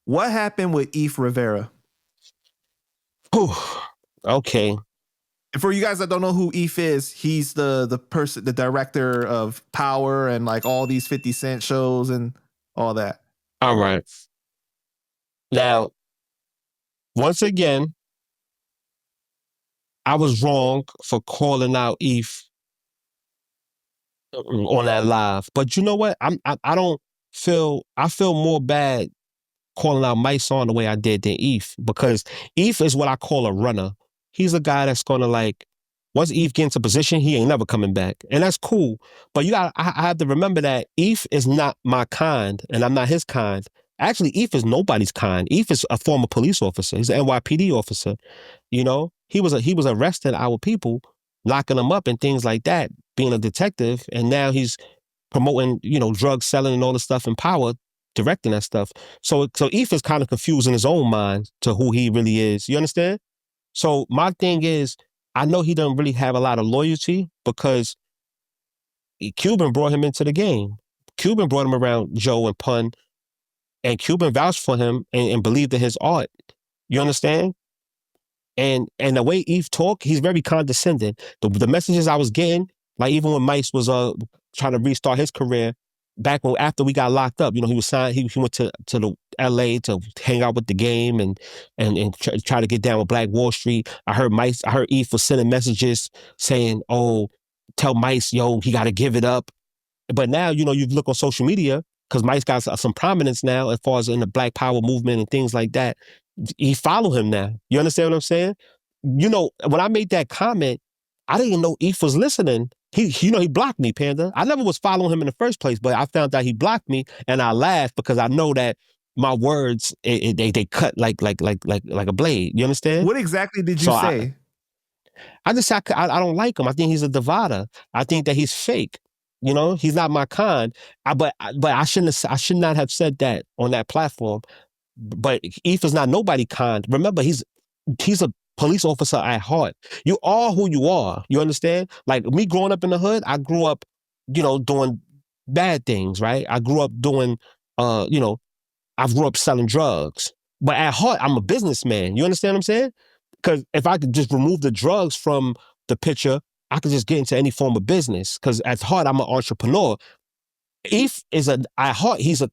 What happened with Eif Rivera? Okay. And for you guys that don't know who Eif is, he's the person, the director of Power and like all these 50 Cent shows and all that. All right. Now, once again, I was wrong for calling out Eif on that live. But you know what? I feel more bad calling out my song the way I did than Eif, because Eif is what I call a runner. He's a guy that's gonna, like, once Eif gets into position, he ain't never coming back. And that's cool. But I have to remember that Eif is not my kind and I'm not his kind. Actually, Eif is nobody's kind. Eif is a former police officer. He's an NYPD officer. You know, he was arresting our people, locking them up and things like that, being a detective, and now he's promoting, drug selling and all the stuff in Power, directing that stuff. So Eif is kind of confused in his own mind to who he really is. You understand? So my thing is, I know he doesn't really have a lot of loyalty because Cuban brought him into the game. Cuban brought him around Joe and Pun, and Cuban vouched for him and believed in his art. You understand? And the way Eif talk, he's very condescending. The messages I was getting, like even when Mice was trying to restart his career, after we got locked up, he was signed. He went to the L.A. to hang out with the game and try to get down with Black Wall Street. I heard Eif was sending messages saying, "Oh, tell Mice, yo, he got to give it up." But now, you look on social media, because Mice got some prominence now as far as in the Black Power movement and things like that. He follow him now. You understand what I'm saying? When I made that comment, I didn't know Eif was listening. He blocked me, Panda. I never was following him in the first place, but I found out he blocked me, and I laughed because I know that my words they cut like a blade. You understand? What exactly did you say? I don't like him. I think he's a divider. I think that he's fake. He's not my kind. But I should not have said that on that platform. But Eif is not nobody kind. Remember, he's a police officer at heart. You are who you are. You understand? Like me growing up in the hood, I grew up, doing bad things, right? I grew up doing, I grew up selling drugs. But at heart, I'm a businessman. You understand what I'm saying? Because if I could just remove the drugs from the picture, I could just get into any form of business. Because at heart, I'm an entrepreneur. Eif is at heart, he's a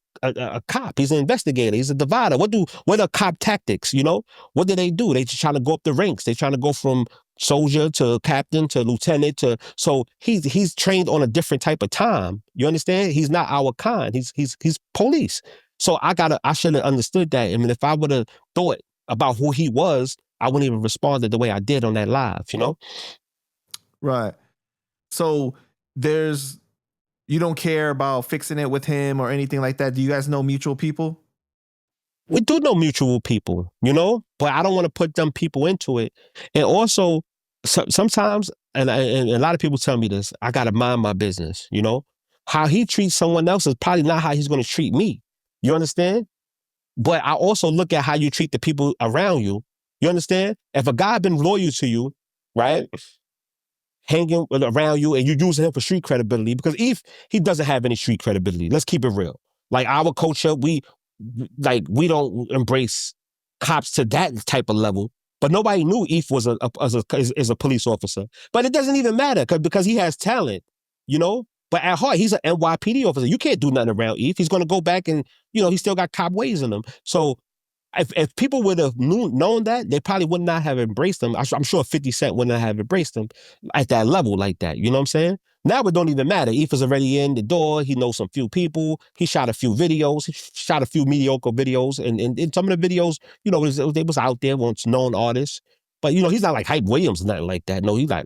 cop. He's an investigator. He's a divider. What are cop tactics? What do? They just trying to go up the ranks. They trying to go from soldier to captain to lieutenant so he's trained on a different type of time. You understand? He's not our kind. He's police. So I should have understood that. I mean, if I would have thought about who he was, I wouldn't even responded the way I did on that live, Right. So you don't care about fixing it with him or anything like that. Do you guys know mutual people? We do know mutual people, but I don't want to put them people into it. And also, sometimes, and a lot of people tell me this, I got to mind my business, How he treats someone else is probably not how he's going to treat me. You understand? But I also look at how you treat the people around you. You understand? If a guy been loyal to you, right? Hanging around you and you using him for street credibility, because Eif, he doesn't have any street credibility. Let's keep it real. Like our culture, we don't embrace cops to that type of level. But nobody knew Eif was a police officer. But it doesn't even matter because he has talent, But at heart, he's an NYPD officer. You can't do nothing around Eif. He's going to go back and, he still got cop ways in him. So if people would have known that, they probably would not have embraced him. I'm sure 50 Cent wouldn't have embraced him at that level like that. You know what I'm saying? Now it don't even matter. Eif is already in the door. He knows some few people. He shot a few videos. He shot a few mediocre videos. And some of the videos, they was out there once known artists. But, he's not like Hype Williams or nothing like that. No, he's not,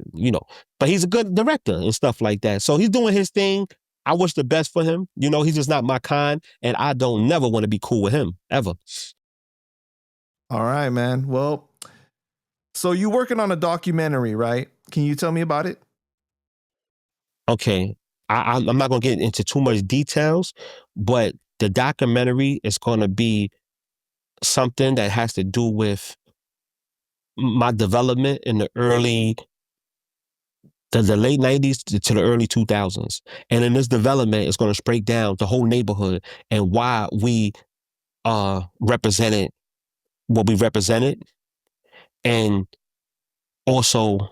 But he's a good director and stuff like that. So he's doing his thing. I wish the best for him. He's just not my kind. And I don't never want to be cool with him, ever. All right, man. Well, so you working on a documentary, right? Can you tell me about it? Okay. I'm not going to get into too much details, but the documentary is going to be something that has to do with my development in the early the late 90s to the early 2000s. And in this development, it's going to break down the whole neighborhood and why we represented what we represented. And also,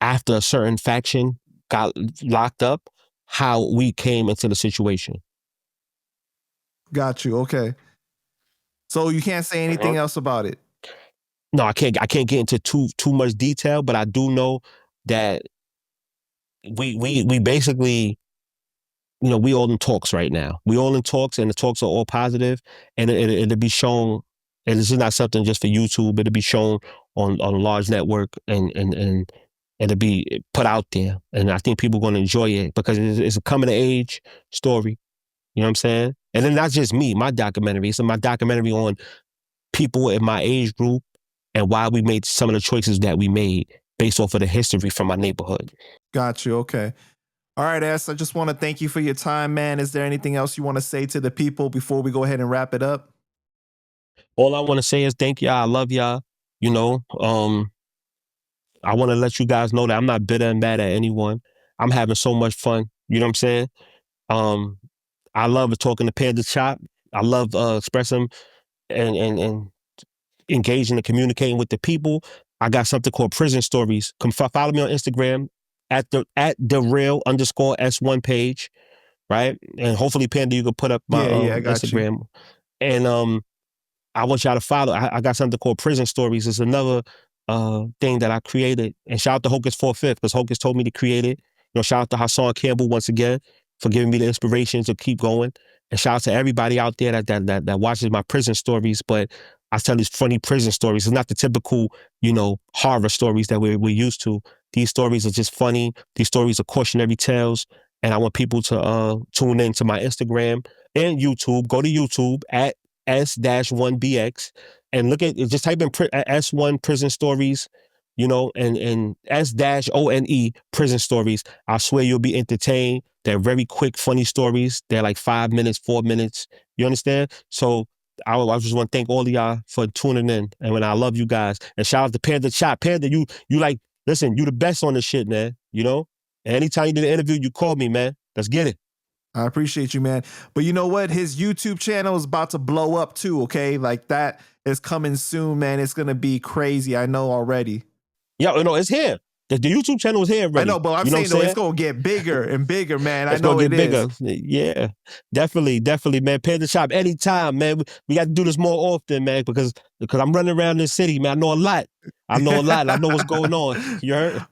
after a certain faction got locked up, how we came into the situation. Got you. Okay. So you can't say anything else about it. No, I can't get into too much detail, but I do know that we basically, we all in talks right now. We all in talks, and the talks are all positive, and it'll be shown. And this is not something just for YouTube. It'll be shown on a large network, and it'll be put out there. And I think people are going to enjoy it because it's a coming of age story. You know what I'm saying? And then not just me, my documentary. It's my documentary on people in my age group and why we made some of the choices that we made based off of the history from my neighborhood. Got you. Okay. All right, S, I just want to thank you for your time, man. Is there anything else you want to say to the people before we go ahead and wrap it up? All I want to say is thank y'all. I love y'all. I want to let you guys know that I'm not bitter and mad at anyone. I'm having so much fun. You know what I'm saying? I love talking to Panda Chop. I love expressing and engaging and communicating with the people. I got something called Prison Stories. Come follow me on Instagram at the real_S1 page, right? And hopefully, Panda, you can put up my I got Instagram. You. And I want y'all to follow. I got something called Prison Stories. It's another thing that I created. And shout out to Hocus 4/5 because Hocus told me to create it. Shout out to Hassan Campbell once again for giving me the inspiration to keep going. And shout out to everybody out there that watches my prison stories. But I tell these funny prison stories. It's not the typical, horror stories that we're used to. These stories are just funny. These stories are cautionary tales. And I want people to tune in to my Instagram and YouTube. Go to YouTube at S-1BX and look at, just type in S1 Prison Stories, and S-ONE Prison Stories. I swear you'll be entertained. They're very quick, funny stories. They're like 5 minutes, 4 minutes. You understand? So I just want to thank all of y'all for tuning in. And when I love you guys. And shout out to Panda Chop. Panda, you listen, you the best on this shit, man. And anytime you do an interview, you call me, man. Let's get it. I appreciate you, man. But you know what? His YouTube channel is about to blow up too, okay? Like that is coming soon, man. It's going to be crazy. I know already. Yeah, it's here. The YouTube channel is here already. I know, but I'm saying, though, it's going to get bigger and bigger, man. I know it is. Yeah, definitely, man. Panda Shop anytime, man. We got to do this more often, man, because I'm running around this city, man. I know a lot. I know what's going on. You heard?